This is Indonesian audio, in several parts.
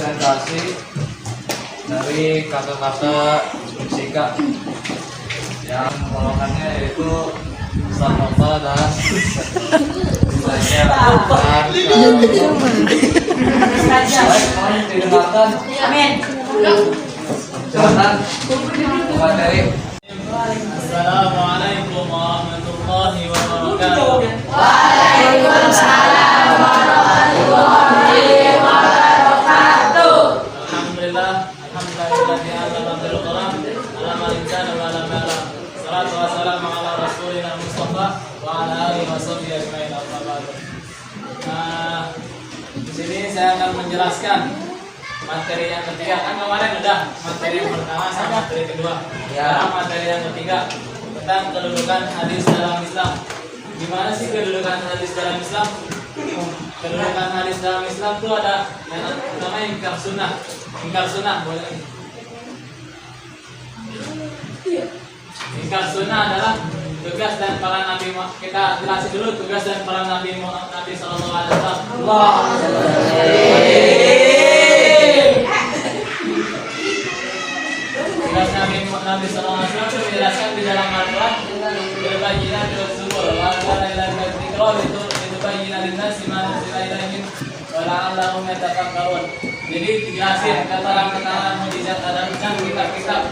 presentasi dari kakak-kakak fisika yang membawakannya yaitu Sanova dan didengarkan. Amin. Silakan materi. Assalamualaikum warahmatullahi wabarakatuh. Waalaikumsalam warahmatullahi wabarakatuh. Alhamdulillah, alhamdulillah ala bil qalam, ala al-insan wa ala mala. Salatu wassalamu ala rasulina Mustafa wa ala alihi washabbihi ajmain. Amma ba'du. Di sini saya akan menjelaskan materi yang ketiga. Kan kemarin udah materi yang pertama sama materi kedua. Sekarang materi yang ketiga tentang kedudukan hadis dalam Islam. Gimana sih kedudukan hadis dalam Islam? Kedudukan hadis dalam Islam itu ada yang namanya ingkar sunnah. Ingkar sunnah boleh. Ingkar sunnah adalah tugas dan para nabi. Kita jelasin dulu tugas dan para nabi Sallallahu Alaihi Wasallam. Tugas Nabi Sallallahu Alaihi Wasallam itu dijelaskan di dalam Al-Quran. Berbayyinat wa zubur wa kana ila dzikra itu bayyinat linnas ma nuzila ilaihim wa la'allahum yatafakkarun. Jadi dijelasin keterangan-keterangan mukjizat dan kitab-kitab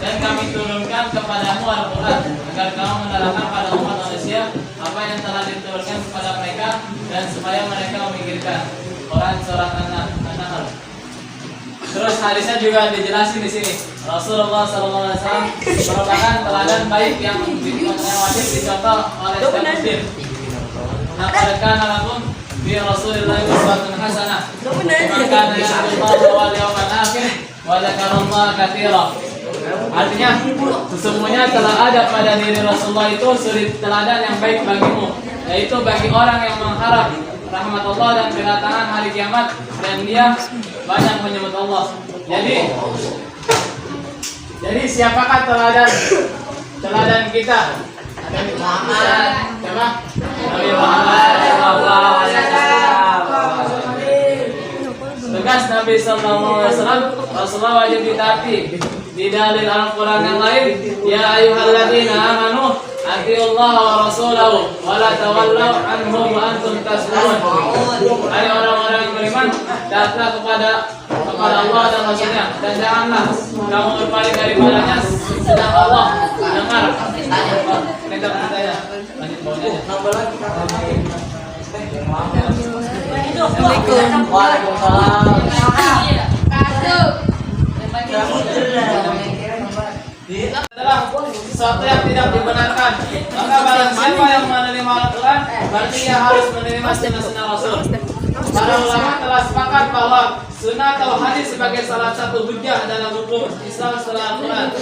dan kami turunkan kepadamu Al-Quran agar kamu menerangkan pada umat manusia apa yang telah diturunkan kepada mereka dan supaya mereka memikirkan. Quran surat An-Nahl. Terus hadisnya juga dijelasin di sini. Rasulullah SAW merupakan teladan baik yang wajib dicontoh oleh setiap muslim. Laqad kana lakum fi Rasulillahi uswatun hasanah. Man kana yarjullaha wal yawmal akhir wa dzakarallaha katsiran. Artinya sesungguhnya telah ada pada diri Rasulullah itu suri teladan yang baik bagimu, yaitu bagi orang yang mengharap rahmat Allah dan kedatangan hari kiamat dan dia banyak menyebut Allah. Jadi siapakah teladan kita? Nabi Muhammad. Siapa? Nabi Muhammad sallallahu alaihi wasallam. Tugas Nabi sallallahu alaihi wasallam Rasulullah wajib ditaati. Di dalil Al-Quran yang lain, ya ayyuhalladzina amanu atiullaha wa rasulahu wa la tawallaw anhu wa antum taslimun. Hai orang-orang yang beriman, taatlah kepada Allah dan Rasulnya dan janganlah kamu berpaling daripadanya sedang Allah dengar. Kita bertanya. Lanjut bawahnya aja. Assalamualaikum. Waalaikumsalam. Adalah sesuatu yang tidak dibenarkan. Maka barang siapa yang menerima Al-Quran, berarti ia harus menerima sunnah Rasul. Para ulama telah sepakat bahwa sunnah atau hadis sebagai salah satu hujjah dalam hukum Islam setelah Al-Quran.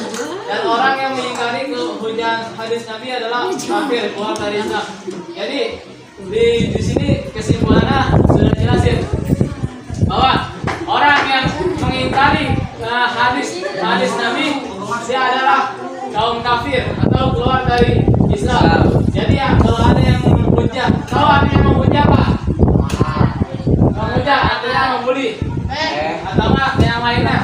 Dan orang yang mengingkari hujjah hadis Nabi adalah kafir, keluar dari Islam. Jadi di sini kesimpulannya sudah jelasin bahwa orang yang mengingkari hadis Nabi dia adalah kaum kafir atau keluar dari Islam. Jadi ya, kalau ada yang menghujah, tahu artinya menghujah Pak? Menghujah artinya membuli atau enggak yang lainnya.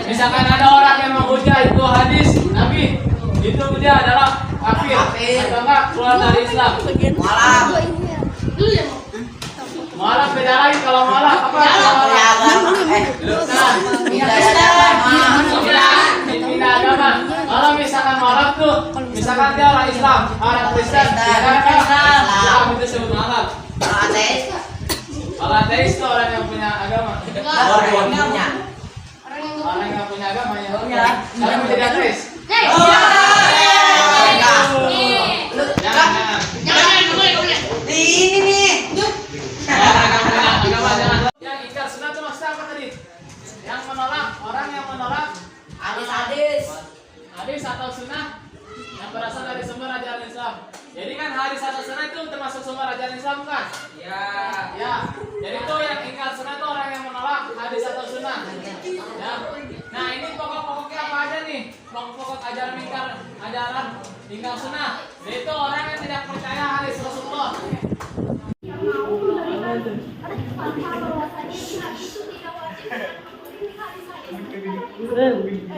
Misalkan ada orang yang menghujah itu hadis Nabi, itu dia adalah kafir atau enggak keluar dari Islam. Malah beda lagi kalau malah apa? Pindah agama. Kalau misalkan malah tuh, misalkan dia orang Islam, orang Kristen, Islam itu disebut malah. Kalau ateis itu orang yang punya agama. Orang yang punya agama ya. Kalau tidak ateis. Yang ingkar sunnah itu maksudnya apa tadi? Yang menolak, orang yang menolak hadis atau sunnah yang berasal dari sumber ajaran Islam. Jadi kan hadis atau sunnah itu termasuk sumber ajaran Islam kan? Ya. Jadi itu yang ingkar sunnah itu orang yang menolak hadis atau sunnah. Ya. Nah ini pokok-pokoknya apa aja nih? Pokok ajaran ingkar sunnah. Yaitu orang yang tidak percaya hadis Rasulullah. Di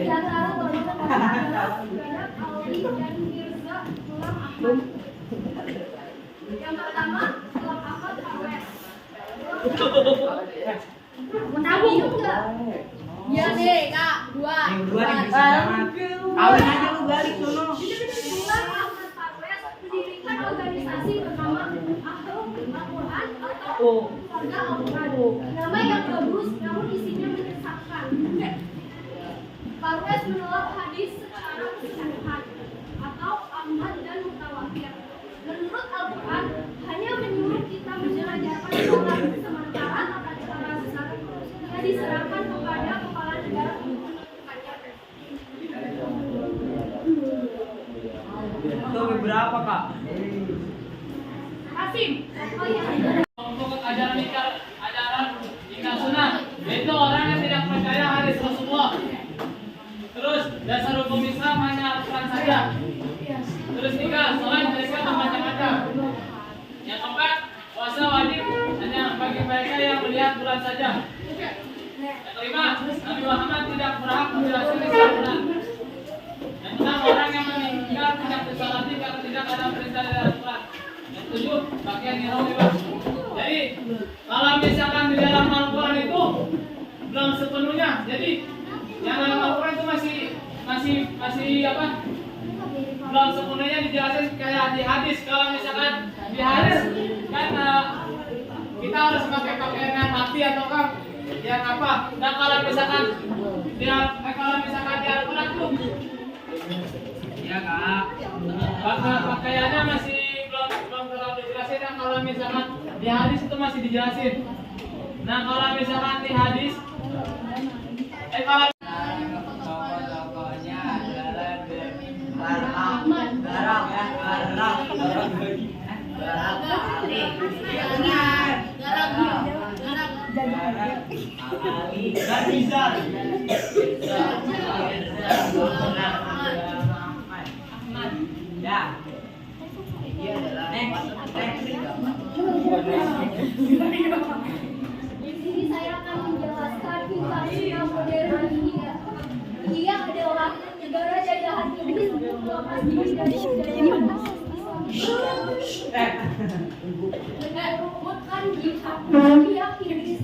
antara golongan orang adalah Saudara Alwi dan Mirza Gulam Ahmad. Yang pertama, Gulam Ahmad Parwes. Menabung enggak? Iya deh, Kak. Dua. Yang kedua nih berisik banget. Kawin aja lu balik sono. Gulam Ahmad Parwes mendirikan organisasi bernama Ahlul Al-Quran atau Keluarga Al-Quran. Nama yang bagus, namun isinya menyesatkan. Parwes menolak hadis secara keseluruhan atau Ahmad dan Mutawatir. Menurut Al-Quran, hanya menyuruh kita menjalankan sholat, sementara tata cara zakat yang diserahkan kepada kepala negara untuk menentukannya. Itu beberapa, Kak? Kasim, oh iya. Untuk ajaran ikat sunnah, itu orang yang tidak percaya hadis Rasulullah. Terus dasar hukum Islam hanya Al-Quran saja. Terus tiga, selain mereka bermacam-macam. Yang keempat, puasa wajib hanya bagi mereka yang melihat bulan saja. Yang kelima, Nabi Muhammad tidak berhak menjelaskan Al-Quran. Yang enam, orang yang meninggal tidak disalati karena tidak ada perintah dari Al-Quran. Yang tujuh, pakaian ihram bebas. Jadi, kalau misalkan di dalam Al-Quran itu belum sepenuhnya, jadi yang dalam Al-Quran itu masih apa? Belum sepenuhnya dijelasin kayak di hadis. Kalau misalkan di hadis kan kita harus pakai pakaian yang rapi atau kan yang apa? Dan kalau misalkan di Al-Quran tuh, Iya, Kak. pakaiannya masih belum terlalu dijelasin. Dan kalau misalkan di hadis itu masih dijelasin. Nah kalau misalkan di hadis, kalau Pokoknya adalah garam ya, Ya. Di sini saya akan menjelaskan inflasi modern India. India adalah negara jajahan Inggris untuk melepas diri dari jajahan menerumutkan jihad pihak Inggris.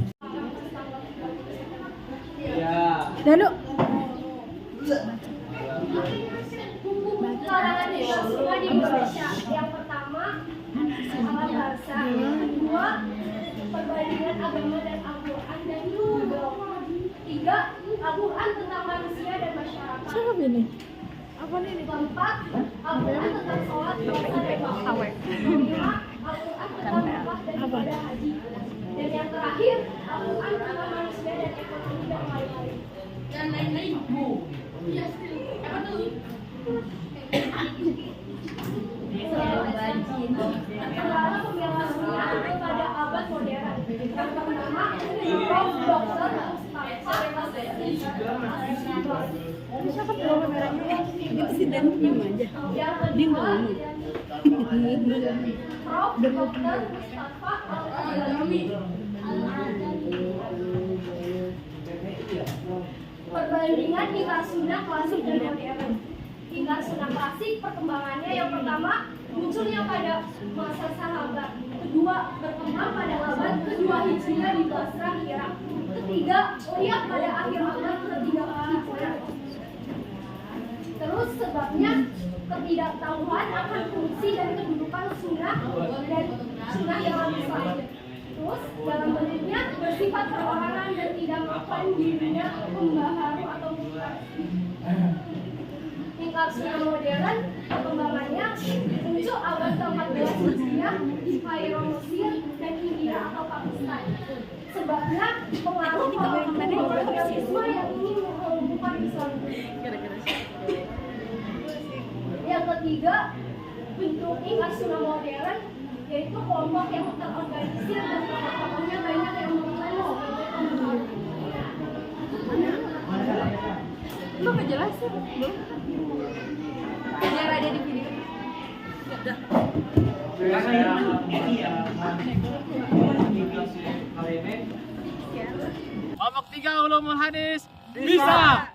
Buku larangan semua di Indonesia. Yang pertama, Amal Bahasa. Yang kedua, perbandingan agama dan Al-Quran dan Google. Tiga, Al-Quran tentang manusia dan masyarakat. Keempat, Al-Quran tentang sholat, puasa, dan waktu. Kelima, Al-Quran tentang zakah dan ibadah haji. Dan yang terakhir, Al-Quran tentang manusia dan ekonomi dan lain-lain. Dan lain-lain. Apa tuh? Antara pembela sunnah pada abad modern. Yang pertama, Prof. Dr. Mustafa Siapa tuh merahnya? Itu si Dan diem aja. Yang Diem kedua, dong. Prof. Dr. Mustafa Al-Ghazali. Perbandingan ingkar sunnah klasik dan modern. Ingkar sunnah klasik perkembangannya yang pertama munculnya pada masa sahabat, kedua berkembang pada abad kedua Hijriah di Basrah, Irak, ketiga lihat pada akhir abad ketiga Hijriah. Terus sebabnya ketidaktahuan akan fungsi dan kedudukan sunnah dan sunnah dalam Islam. Terus dalam bentuknya bersifat perorangan dan tidak melakukan dirinya pembaharu atau mutasi. Ingkar sunnah modern perkembangannya muncul abad ke-14 Hijriah di Kairo, Mesir dan India atau Pakistan. Sebabnya pengaruh kolonialisme yang ingin melumpuhkan Islam. Yang ketiga, bentuk ingkar sunnah modern yaitu kelompok yang terorganisir dan tokoh-tokohnya banyak yang mengelola. Lu nggak jelasin belum? Biar ada di video. Ini ya. Kali ini Kelompok 3 ulumul hadis bisa.